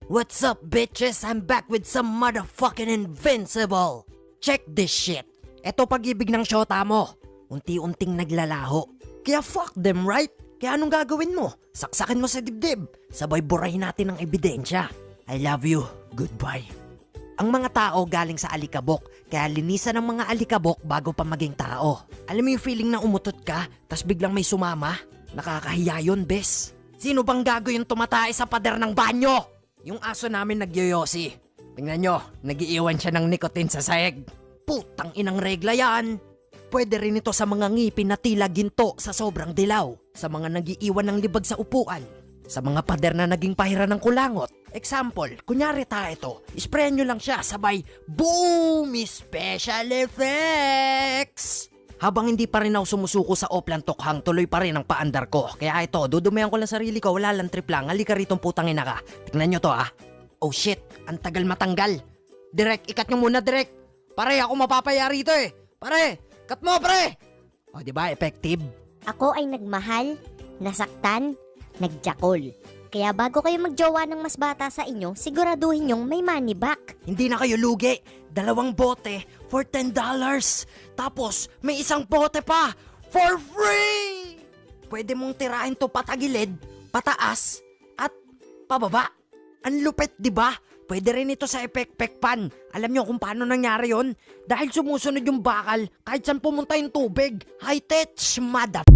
What's up, bitches? I'm back with some motherfucking invincible. Check this shit. Eto pag-ibig ng syota mo. Unti-unting naglalaho. Kaya fuck them, right? Kaya anong gagawin mo? Saksakin mo sa dibdib. Sabay burahin natin ang ebidensya. I love you. Goodbye. Ang mga tao galing sa alikabok, kaya linisan ng mga alikabok bago pa maging tao. Alam mo yung feeling na umutot ka, tas biglang may sumama? Nakakahiya yun, bes. Sino bang gago yung tumatay sa pader ng banyo? Yung aso namin nagyoyosi. Tingnan nyo, nagiiwan siya ng nicotine sa sahig. Putang inang regla yan. Pwede rin ito sa mga ngipin na tila ginto sa sobrang dilaw, sa mga nagiiwan ng libag sa upuan, sa mga pader na naging pahiran ng kulangot. Example, kunyari ito, sprayan nyo lang siya sabay, boom! Special effects! Habang hindi pa rin ako sumusuko sa Oplan Tokhang, tuloy pa rin ang paandar ko. Kaya ito, dudumayan ko lang sarili ko, wala lang trip lang. Halika ritong putang ina ka. Tignan nyo to ah. Oh shit, ang tagal matanggal. Direk, ikat nyo muna direk. Pare, ako mapapaya rito eh. Pare, cut mo pare. O diba, effective? Ako ay nagmahal, nasaktan, nagjakol. Kaya bago kayo magjowa ng mas bata sa inyo, siguraduhin nyong may money back. Hindi na kayo lugi. 2 bote for $10. Tapos, may isang bote pa for free! Pwede mong tirahin to patagilid, pataas, at pababa. Ang lupit, di ba? Pwede rin ito sa epek-pek pan. Alam nyo kung paano nangyari yon? Dahil sumusunod yung bakal kahit saan pumunta yung tubig. High-tech, mother...